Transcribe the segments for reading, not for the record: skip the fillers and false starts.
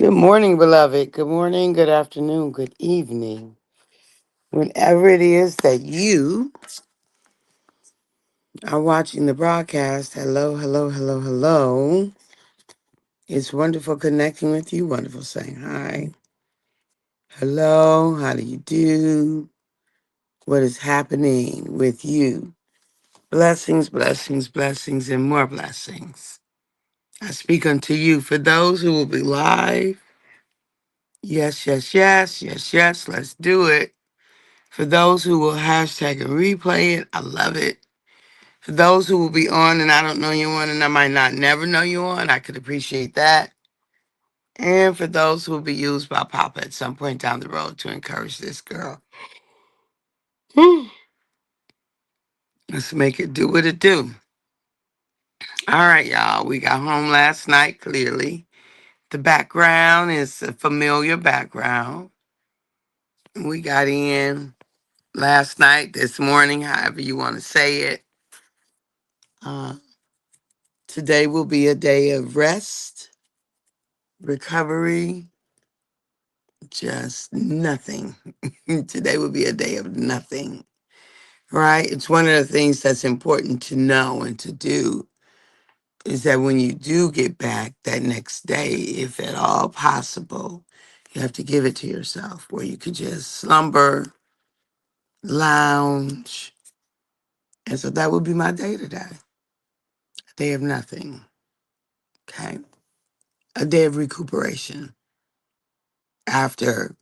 Good morning, beloved. Good morning, good afternoon, good evening. Whenever it is that you are watching the broadcast, hello, hello, hello, hello. It's wonderful connecting with you, wonderful saying hi. Hello, how do you do? What is happening with you? Blessings, blessings, blessings, and more blessings. I speak unto you for those who will be live. Yes, yes, yes, yes, yes, let's do it. For those who will hashtag and replay it, I love it. For those who will be on and I don't know you on and I might not never know you on, I could appreciate that. And for those who will be used by Papa at some point down the road to encourage this girl. Let's make it do what it do. All right, y'all. We got home last night, clearly. The background is a familiar background. We got in last night, this morning, however you want to say it. Uh, Today will be a day of rest, recovery, just nothing. Today will be a day of nothing, right? It's one of the things that's important to know and to do is that when you do get back that next day, if at all possible, you have to give it to yourself where you could just slumber, lounge. And so that would be my day today, a day of nothing, okay? A day of recuperation after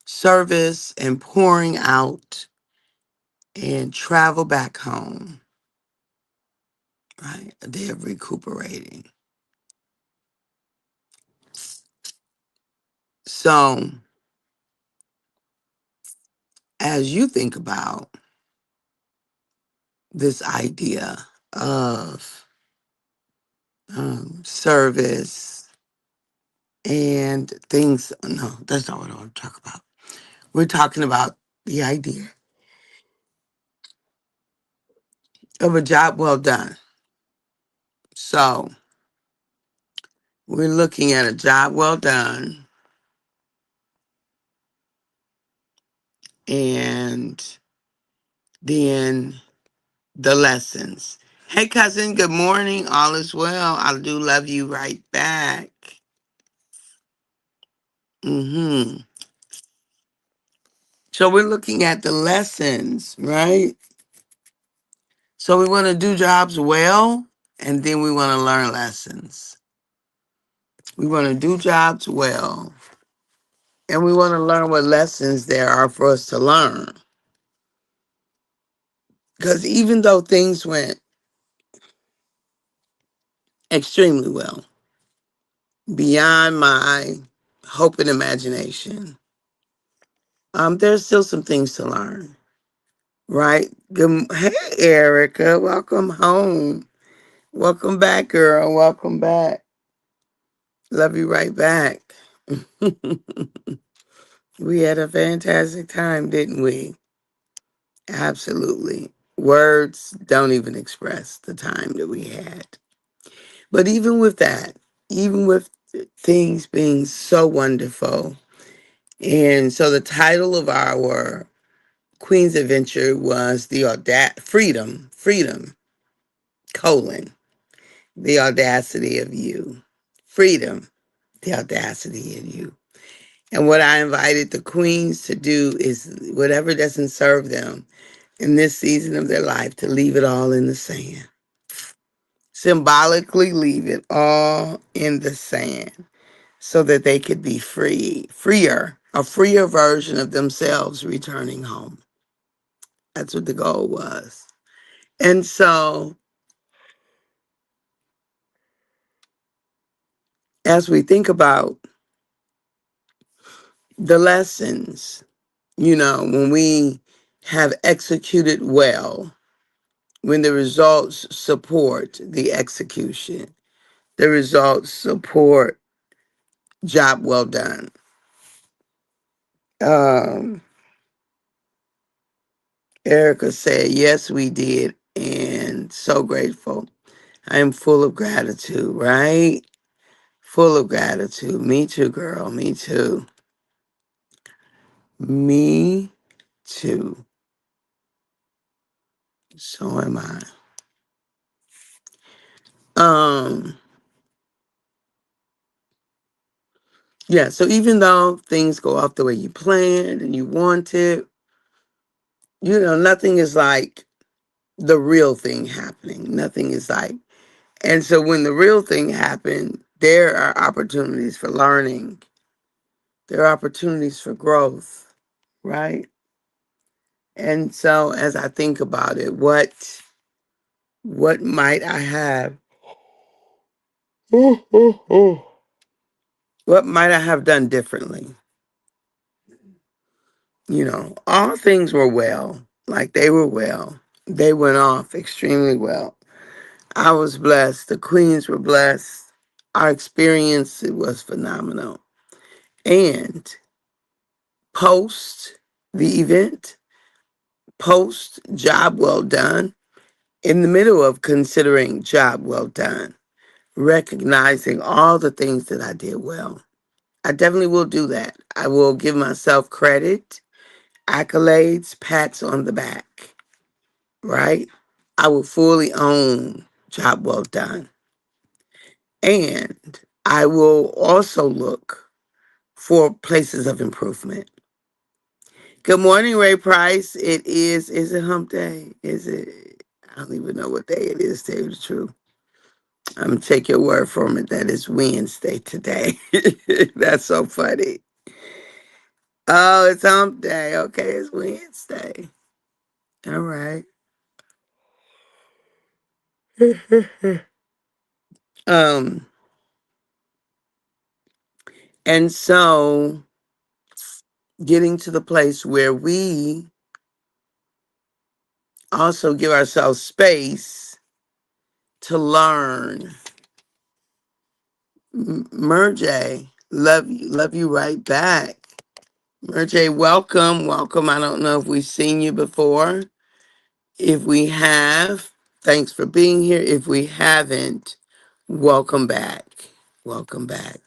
service and pouring out and travel back home, right? A day of recuperating. So, as you think about this idea of service and things, no, that's not what I want to talk about. We're talking about the idea of a job well done. So, we're looking at a job well done and then the lessons. Hey, cousin, good morning. All is well. I do love you right back. So we're looking at the lessons, right? So we want to do jobs well, and then we want to learn lessons. We want to do jobs well, and we want to learn what lessons there are for us to learn. Because even though things went extremely well, beyond my hope and imagination, there's still some things to learn, right? Hey, Erica, welcome home. Welcome back, girl. Welcome back. Love you right back. We had a fantastic time, didn't we? Absolutely. Words don't even express the time that we had. But even with that, even with things being so wonderful, and so the title of our Queen's Adventure was freedom, colon, the audacity of you. Freedom, the audacity in you. And what I invited the queens to do is whatever doesn't serve them in this season of their life, to leave it all in the sand. Symbolically leave it all in the sand so that they could be a freer version of themselves returning home. That's what the goal was. And so as we think about the lessons, when we have executed well, when the results support the execution, the results support job well done. Um, Erica said, yes, we did. And so grateful. I am full of gratitude, right? Full of gratitude. Me too, girl. Me too. Me too. So am I. Um, yeah, so even though things go off the way you planned and you wanted, nothing is like the real thing happening. Nothing is like, and so when the real thing happened, there are opportunities for learning. There are opportunities for growth, right? And so as I think about it, what might I have what might I have done differently? All things were well. Like they were well. They went off extremely well. I was blessed. The queens were blessed. Our experience, it was phenomenal. And post the event, post job well done, in the middle of considering job well done, recognizing all the things that I did well. I definitely will do that. I will give myself credit, accolades, pats on the back, right? I will fully own job well done. And I will also look for places of improvement. Good morning, Ray Price. Is it hump day? Is it? I don't even know what day it is, to tell you the truth. I'm going to take your word from it that it's Wednesday today. That's so funny. Oh, it's hump day. Okay, it's Wednesday. All right. um, and so getting to the place where we also give ourselves space to learn. Merjay, love you right back. Merjay, welcome, welcome. I don't know if we've seen you before. If we have, thanks for being here. If we haven't, welcome back. Welcome back.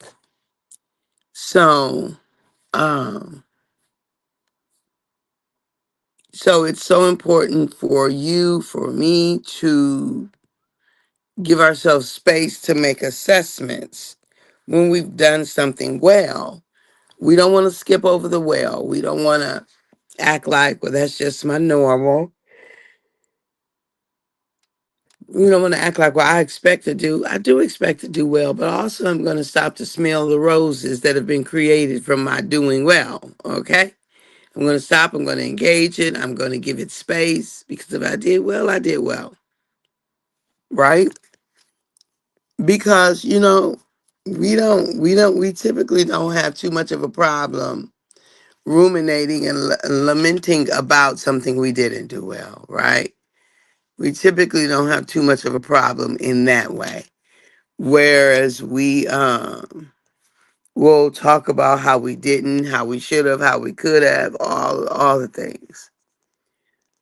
So, um, so it's so important for you, for me to give ourselves space to make assessments when we've done something well. We don't want to skip over the well. We don't want to act like, well, that's just my normal. We don't want to act like, well, I do expect to do well, but also I'm going to stop to smell the roses that have been created from my doing well. Okay. I'm going to stop. I'm going to engage it. I'm going to give it space because if I did well, I did well. Right. Because, we typically don't have too much of a problem ruminating and lamenting about something we didn't do well. Right. We typically don't have too much of a problem in that way. Whereas we will talk about how we didn't, how we should have, how we could have, all the things.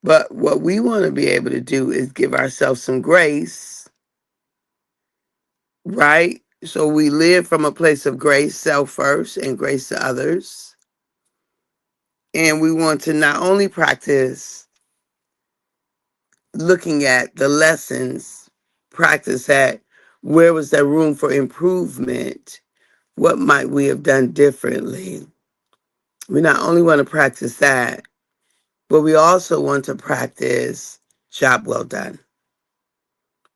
But what we want to be able to do is give ourselves some grace, right? So we live from a place of grace, self first, and grace to others. And we want to not only practice looking at the lessons, practice at where was there room for improvement, what might we have done differently. We not only want to practice that, but we also want to practice job well done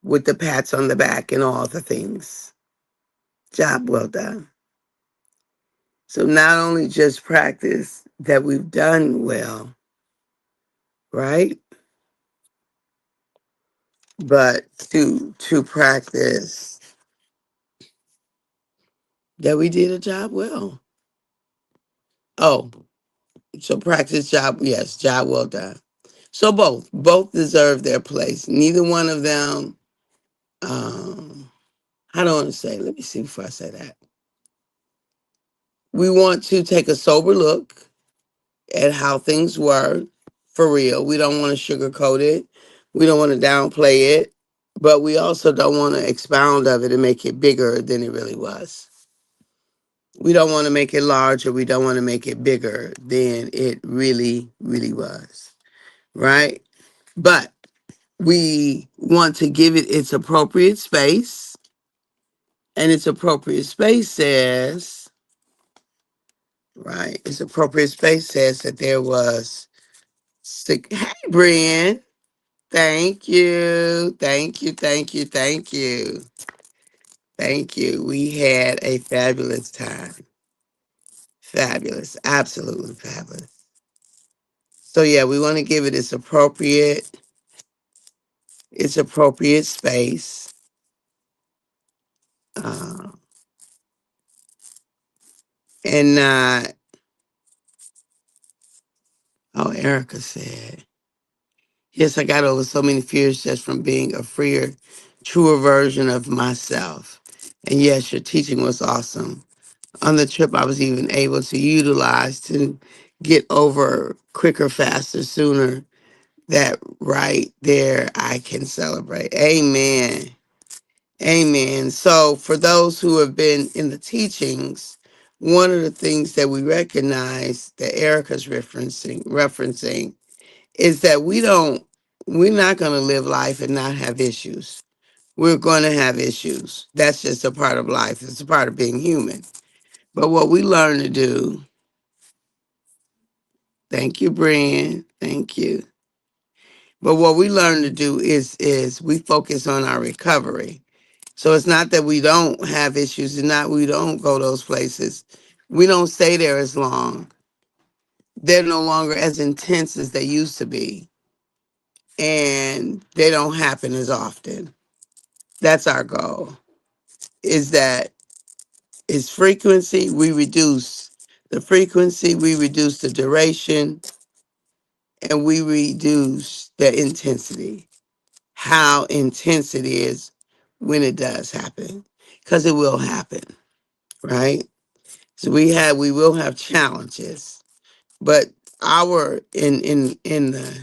with the pats on the back and all the things. Job well done. So not only just practice that we've done well, right? But to practice that we did a job well. Oh, so practice job, yes, job well done. So both deserve their place. Neither one of them, I don't want to say, let me see before I say that. We want to take a sober look at how things were for real. We don't want to sugarcoat it. We don't want to downplay it, but we also don't want to expound of it and make it bigger than it really was. We don't want to make it larger. We don't want to make it bigger than it really, really was. Right? But we want to give it its appropriate space. And its appropriate space says, right? Its appropriate space says that there was six. Hey, Brian. Thank you. Thank you. Thank you. Thank you. Thank you. We had a fabulous time. Fabulous. Absolutely fabulous. So yeah, we want to give it its appropriate space. Uh, and not, oh, Erica said, yes, I got over so many fears just from being a freer, truer version of myself. And yes, your teaching was awesome. On the trip, I was even able to utilize to get over quicker, faster, sooner. That right there, I can celebrate. Amen. Amen. So, for those who have been in the teachings, one of the things that we recognize that Erica's referencing is that we're not going to live life and not have issues. We're going to have issues. That's just a part of life. It's a part of being human. But what we learn to do, thank you, Brian. Thank you. But what we learn to do is we focus on our recovery. So it's not that we don't have issues, and not we don't go those places. We don't stay there as long. They're no longer as intense as they used to be, and they don't happen as often. That's our goal. Is that is frequency, we reduce the frequency, we reduce the duration, and we reduce the intensity. How intense it is when it does happen. Because it will happen, right? So we will have challenges. But our in the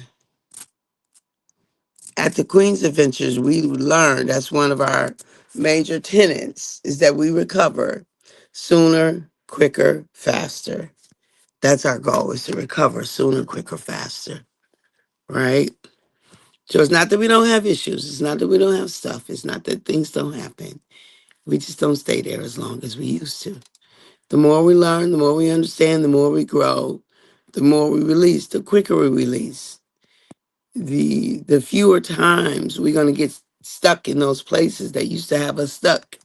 at the Queen's Adventures, we learned that's one of our major tenets is that we recover sooner, quicker, faster. That's our goal, is to recover sooner, quicker, faster. Right? So it's not that we don't have issues. It's not that we don't have stuff. It's not that things don't happen. We just don't stay there as long as we used to. The more we learn, the more we understand, the more we grow, the more we release, the quicker we release. The fewer times we're going to get stuck in those places that used to have us stuck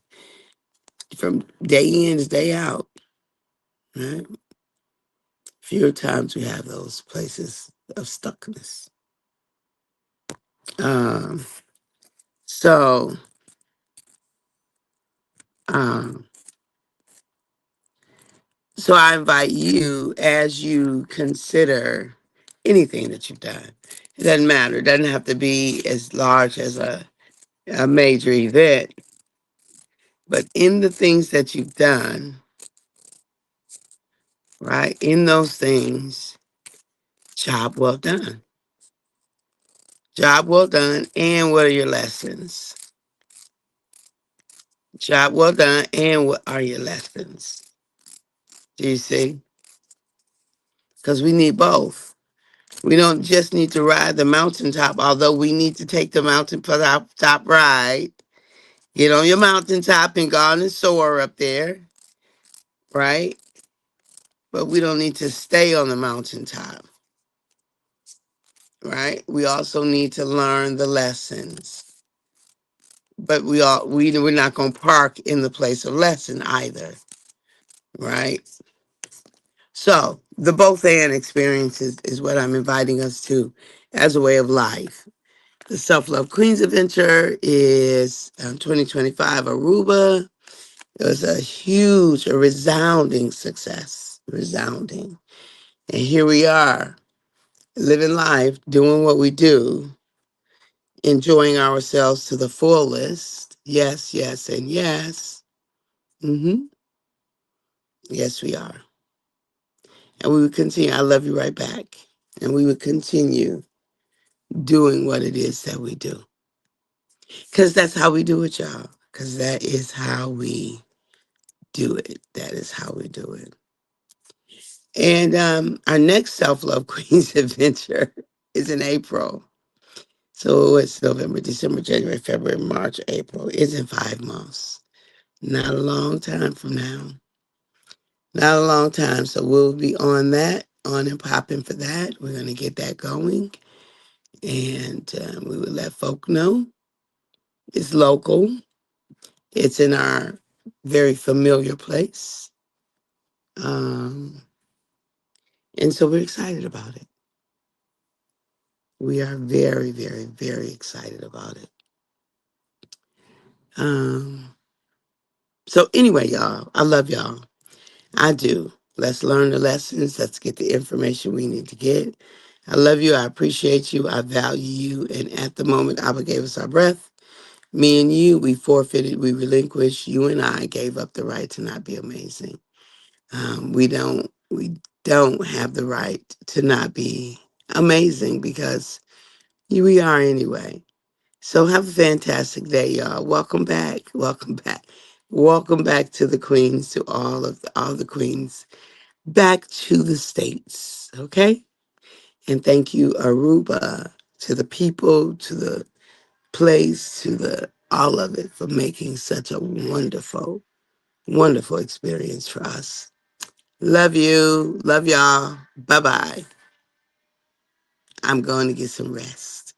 from day in to day out. Right? Fewer times we have those places of stuckness. Um, so, um, so I invite you as you consider anything that you've done. It doesn't matter. It doesn't have to be as large as a major event, but in the things that you've done, right? In those things, job well done. Job well done. And what are your lessons? Job well done. And what are your lessons? Do you see? Because we need both. We don't just need to ride the mountaintop, although we need to take the mountaintop ride. Get on your mountaintop and go on and soar up there, right? But we don't need to stay on the mountaintop, right? We also need to learn the lessons. But we're not gonna park in the place of lesson either, right? So the both and experience is what I'm inviting us to as a way of life. The Self-Love Queens Adventure is 2025 Aruba. It was a resounding success. Resounding. And here we are, living life, doing what we do, enjoying ourselves to the fullest. Yes, yes, and yes. Yes, we are. And we would continue. I love you right back. And we would continue doing what it is that we do. Because that's how we do it, y'all. Because that is how we do it. That is how we do it. And our next Self Love Queens adventure is in April. So it's November, December, January, February, March, April. It's in 5 months. Not a long time from now. Not a long time. So we'll be on that, on and popping for that. We're going to get that going. And we will let folk know. It's local. It's in our very familiar place. Um, and so we're excited about it. We are very, very, very excited about it. Um, so anyway, y'all, I love y'all. I do. Let's learn the lessons. Let's get the information we need to get. I love you. I appreciate you. I value you. And at the moment, Abba gave us our breath. Me and you, we forfeited, we relinquished. You and I gave up the right to not be amazing. We don't have the right to not be amazing because we are anyway. So have a fantastic day, y'all. Welcome back. Welcome back. Welcome back to the queens, to all the queens. Back to the States. Okay? And thank you, Aruba, to the people, to the place, to the all of it for making such a wonderful, wonderful experience for us. Love you. Love y'all. Bye bye. I'm going to get some rest.